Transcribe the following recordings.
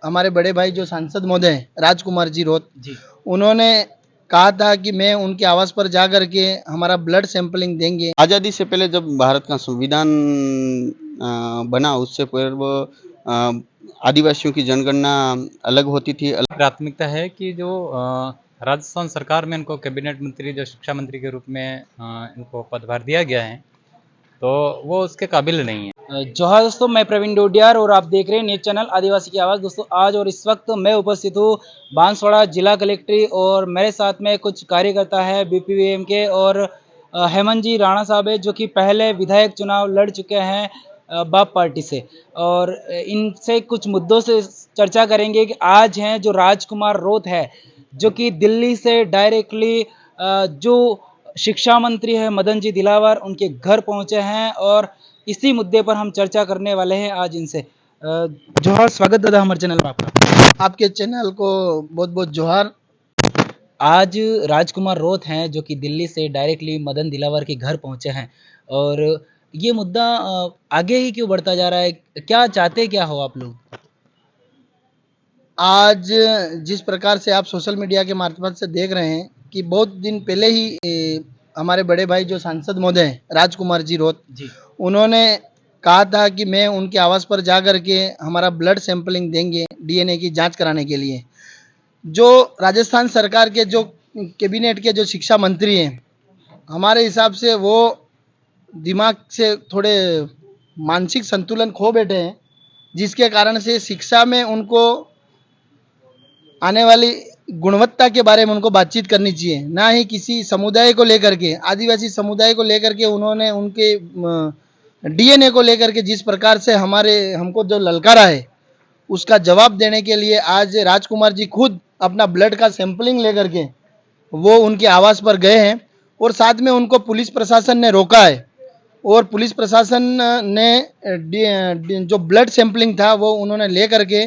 हमारे बड़े भाई जो सांसद महोदय हैं, राजकुमार जी रोत जी। उन्होंने कहा था कि मैं उनके आवास पर जा कर के हमारा ब्लड सैंपलिंग देंगे। आज़ादी से पहले जब भारत का संविधान बना उससे पूर्व आदिवासियों की जनगणना अलग होती थी। प्राथमिकता है कि जो राजस्थान सरकार में इनको कैबिनेट मंत्री, जो शिक्षा मंत्री के रूप में इनको पदभार दिया गया है, तो वो उसके काबिल नहीं है। जोहार दोस्तों, मैं प्रवीण डोडियार और आप देख रहे हैं न्यूज चैनल आदिवासी की आवाज़। दोस्तों, आज और इस वक्त मैं उपस्थित हूँ बांसवाड़ा जिला कलेक्ट्री और मेरे साथ में कुछ कार्यकर्ता है बीपीवीएम के और हेमंत जी राणा साहब है, जो कि पहले विधायक चुनाव लड़ चुके हैं बाप पार्टी से, और इनसे कुछ मुद्दों से चर्चा करेंगे कि आज हैं जो राजकुमार रोत है, जो कि दिल्ली से डायरेक्टली जो शिक्षा मंत्री है मदन जी दिलावर, उनके घर पहुंचे हैं और इसी मुद्दे पर हम चर्चा करने वाले हैं आज इनसे। जोहार, स्वागत दादा हमारे चैनल में आपका। आपके चैनल को बहुत बहुत जोहार। आज राजकुमार रोत हैं जो कि दिल्ली से डायरेक्टली मदन दिलावर के घर पहुंचे हैं, और ये मुद्दा आगे ही क्यों बढ़ता जा रहा है? क्या चाहते क्या हो आप लोग? आज जिस प्रकार से आप सोशल मीडिया के माध्यम से देख रहे हैं कि बहुत दिन पहले ही हमारे बड़े भाई जो सांसद महोदय हैं, राजकुमार जी रोत जी। उन्होंने कहा था कि मैं उनके आवास पर जा कर के हमारा ब्लड सैंपलिंग देंगे डीएनए की जांच कराने के लिए। जो राजस्थान सरकार के जो कैबिनेट के जो शिक्षा मंत्री हैं, हमारे हिसाब से वो दिमाग से थोड़े मानसिक संतुलन खो बैठे हैं, जिसके कारण से शिक्षा में उनको आने वाली गुणवत्ता के बारे में उनको बातचीत करनी चाहिए, ना ही किसी समुदाय को लेकर के, आदिवासी समुदाय को लेकर के उन्होंने उनके डीएनए को लेकर के जिस प्रकार से हमको जो ललकारा है, उसका जवाब देने के लिए आज राजकुमार जी खुद अपना ब्लड का सैंपलिंग लेकर के वो उनके आवास पर गए हैं, और साथ में उनको पुलिस प्रशासन ने रोका है, और पुलिस प्रशासन ने जो ब्लड सैंपलिंग था वो उन्होंने ले करके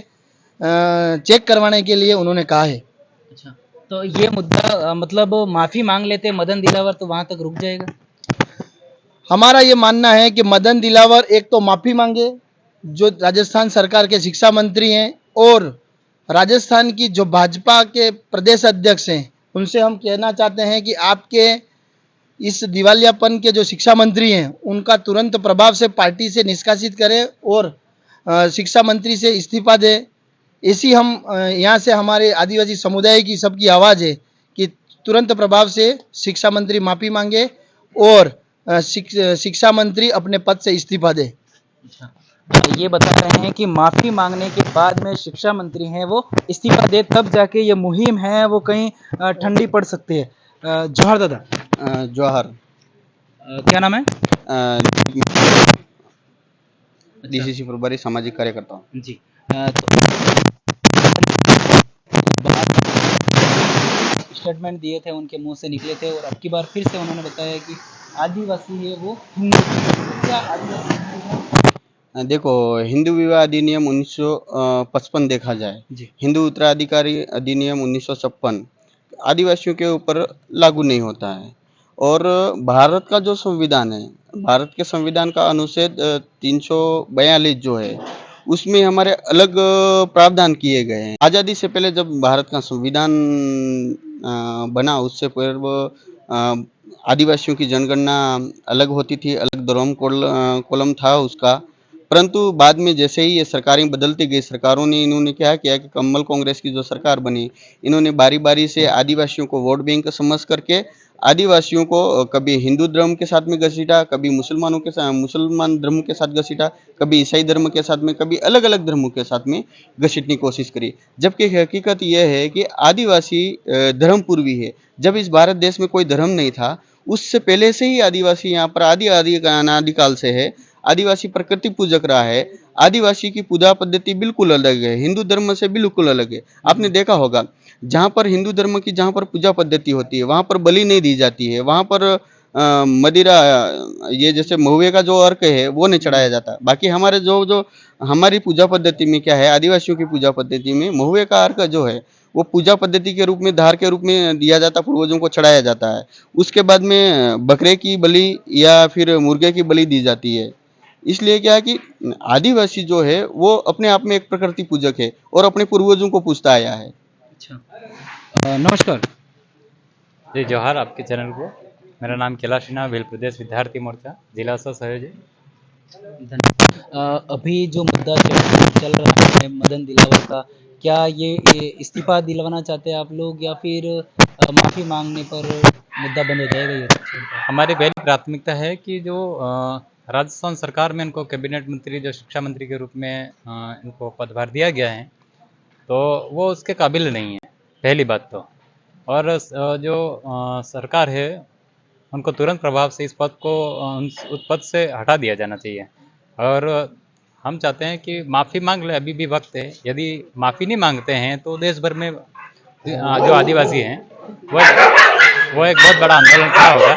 चेक करवाने के लिए उन्होंने कहा है। अच्छा, तो ये मुद्दा मतलब माफ़ी मांग लेते मदन दिलावर तो वहाँ तक रुक जाएगा? हमारा ये मानना है कि मदन दिलावर एक तो माफ़ी मांगे, जो राजस्थान सरकार के शिक्षा मंत्री हैं, और राजस्थान की जो भाजपा के प्रदेश अध्यक्ष हैं, उनसे हम कहना चाहते हैं कि आपके इस दिवालियापन के जो शिक्षा मंत्री हैं उनका तुरंत प्रभाव से पार्टी से निष्कासित करें और शिक्षा मंत्री से इस्तीफा दें। ऐसी हम यहाँ से हमारे आदिवासी समुदाय की सबकी आवाज़ है कि तुरंत प्रभाव से शिक्षा मंत्री माफ़ी मांगे और शिक्षा मंत्री अपने पद से इस्तीफा दे। अच्छा, ये बता रहे हैं कि माफ़ी मांगने के बाद में शिक्षा मंत्री हैं वो इस्तीफा दे, तब जाके ये मुहिम है वो कहीं ठंडी पड़ सकती है। जोहार दादा। जवाहर। क्या नाम है? डीसीसी प्रभारी सामाजिक कार्यकर्ता। जी। तो स्टेटमेंट दिए थे, उनके मुंह से निकले थे, और अब की बार फिर से उन्होंने बताया कि आदिवासी है वो हिंदू। क्या आदिवासी हिंदू है? देखो, हिंदू विवाह अधिनियम 1955 देखा जाए, जी। हिंदू उत्तराधिकारी अधिनियम 1956 आदिवासियों के ऊपर लागू नहीं होता है। और भारत का जो संविधान है, भारत के संविधान का अनुच्छेद 342 जो है, उसमें हमारे अलग प्रावधान किए गए हैं। आज़ादी से पहले जब भारत का संविधान बना उससे पूर्व आदिवासियों की जनगणना अलग होती थी, अलग धर्म कॉलम था उसका। परंतु बाद में जैसे ही ये सरकारें बदलती गई, सरकारों ने इन्होंने क्या किया कि कम्बल कांग्रेस की जो सरकार बनी, इन्होंने बारी बारी से आदिवासियों को वोट बैंक समझ करके आदिवासियों को कभी हिंदू धर्म के साथ में घसीटा, कभी मुसलमान धर्म के साथ घसीटा, कभी ईसाई धर्म के साथ में, कभी अलग अलग धर्मों के साथ में घसीटने की कोशिश करी। जबकि हकीकत यह है कि आदिवासी धर्म पूर्वी है। जब इस भारत देश में कोई धर्म नहीं था, उससे पहले से ही आदिवासी यहाँ पर अनादिकाल से है। आदिवासी प्रकृति पूजक रहा है। आदिवासी की पूजा पद्धति बिल्कुल अलग है, हिंदू धर्म से बिल्कुल अलग है। आपने देखा होगा, जहाँ पर हिंदू धर्म की जहाँ पर पूजा पद्धति होती है वहाँ पर बलि नहीं दी जाती है, वहाँ पर मदिरा, ये जैसे महुए का जो अर्क है वो नहीं चढ़ाया जाता। बाकी हमारे जो हमारी पूजा पद्धति में क्या है, आदिवासियों की पूजा पद्धति में महुए का अर्क जो है वो पूजा पद्धति के रूप में, धार के रूप में दिया जाता, पूर्वजों को चढ़ाया जाता है। उसके बाद में बकरे की बलि या फिर मुर्गे की बलि दी जाती है। इसलिए क्या है कि आदिवासी जो है वो अपने आप में एक प्रकृति पूजक है और अपने पूर्वजों को पूजता आया है। अच्छा, नमस्कार। जी जोहार आपके चैनल को। मेरा नाम कैलाश सिन्हा, भील प्रदेश विद्यार्थी मोर्चा जिला सह संयोजक। धन्यवाद। अभी जो मुद्दा चल रहा है मदन दिलावर का, क्या ये इस्तीफा दिलवाना चाहते हैं आप लोग, या फिर माफी मांगने पर मुद्दा बंद हो जाएगा ये? हमारी पहली प्राथमिकता है कि जो राजस्थान सरकार में इनको कैबिनेट मंत्री, जो शिक्षा मंत्री के रूप में इनको पदभार दिया गया है, तो वो उसके काबिल नहीं है, पहली बात तो। और जो सरकार है उनको तुरंत प्रभाव से इस पद को उस पद से हटा दिया जाना चाहिए। और हम चाहते हैं कि माफ़ी मांग ले, अभी भी वक्त है। यदि माफ़ी नहीं मांगते हैं तो देश भर में जो आदिवासी हैं वो एक बहुत बड़ा आंदोलन खड़ा होगा।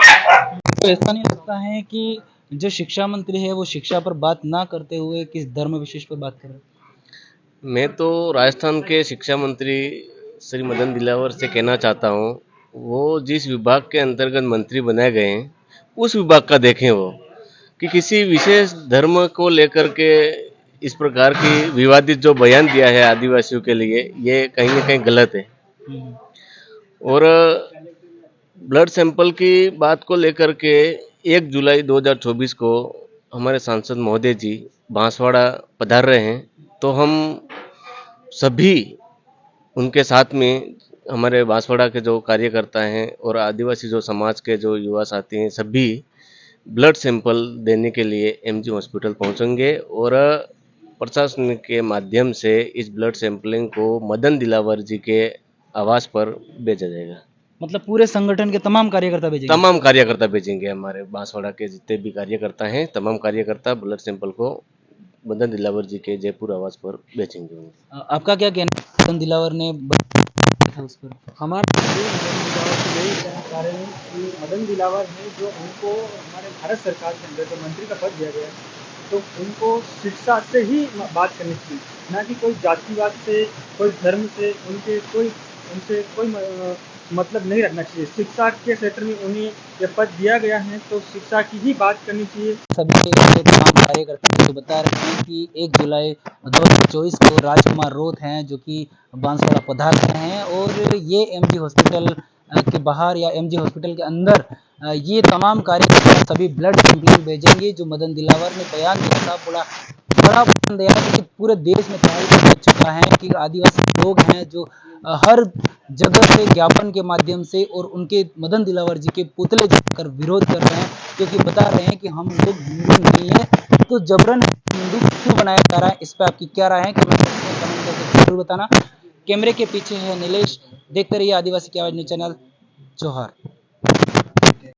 तो ऐसा नहीं लगता है कि जो शिक्षा मंत्री है वो शिक्षा पर बात ना करते हुए किस धर्म विशेष पर बात कर रहे हैं? मैं तो राजस्थान के शिक्षा मंत्री श्री मदन दिलावर से कहना चाहता हूँ, वो जिस विभाग के अंतर्गत मंत्री बनाए गए हैं उस विभाग का देखें। वो कि किसी विशेष धर्म को लेकर के इस प्रकार की विवादित जो बयान दिया है आदिवासियों के लिए, ये कहीं ना कहीं गलत है। और ब्लड सैंपल की बात को लेकर के 1 जुलाई 2024 को हमारे सांसद महोदय जी बांसवाड़ा पधार रहे हैं, तो हम सभी उनके साथ में हमारे बांसवाड़ा के जो कार्यकर्ता हैं और आदिवासी जो समाज के जो युवा साथी हैं, सभी ब्लड सैंपल देने के लिए एमजी हॉस्पिटल पहुंचेंगे और प्रशासन के माध्यम से इस ब्लड सैंपलिंग को मदन दिलावर जी के आवास पर भेजा जाएगा। मतलब पूरे संगठन के तमाम कार्यकर्ता भेजेंगे? तमाम कार्यकर्ता भेजेंगे, हमारे बांसवाड़ा के जितने भी कार्यकर्ता हैं तमाम कार्यकर्ता ब्लड सैंपल को मदन दिलावर जी के जयपुर आवास पर भेजेंगे। आपका क्या कहना है? मदन दिलावर ने था उस पर? हमारा मदन दिलावर से यही कहना चाह रहे हैं कि मदन दिलावर है जो उनको हमारे भारत सरकार के अंदर जो मंत्री का पद दिया गया है, तो उनको शिक्षा से ही बात करनी चाहिए, ना कि कोई जातिवाद से, कोई धर्म से, उनसे कोई मतलब नहीं रखना चाहिए। शिक्षा के क्षेत्र में उन्हें ये पद दिया गया है तो शिक्षा की ही बात करनी चाहिए। सभी के तमाम कार्यकर्ता जो बता रहे हैं कि 1 जुलाई 2024 को राजकुमार रोत हैं जो कि बांसवाड़ा पधार रहे हैं, और ये एमजी हॉस्पिटल के बाहर या एमजी हॉस्पिटल के अंदर ये तमाम कार्यकर्ता सभी ब्लड सैंपलिंग भेजेंगे। जो मदन दिलावर ने बयान दिया था, बड़ा बयान दिया कि पूरे देश में फैल चुका है कि आदिवासी लोग हैं जो हर जगह से ज्ञापन के माध्यम से और उनके मदन दिलावर जी के पुतले जलाकर विरोध कर रहे हैं, क्योंकि बता रहे हैं कि हम लोग हिंदू नहीं है, तो जबरन हिंदू क्यों बनाया जा रहा है। इस पर आपकी क्या राय है? कमेंट करके जरूर बताना। कैमरे के पीछे है नीलेश, देखते रहिए आदिवासी की आवाज न्यूज़ चैनल। जोहार।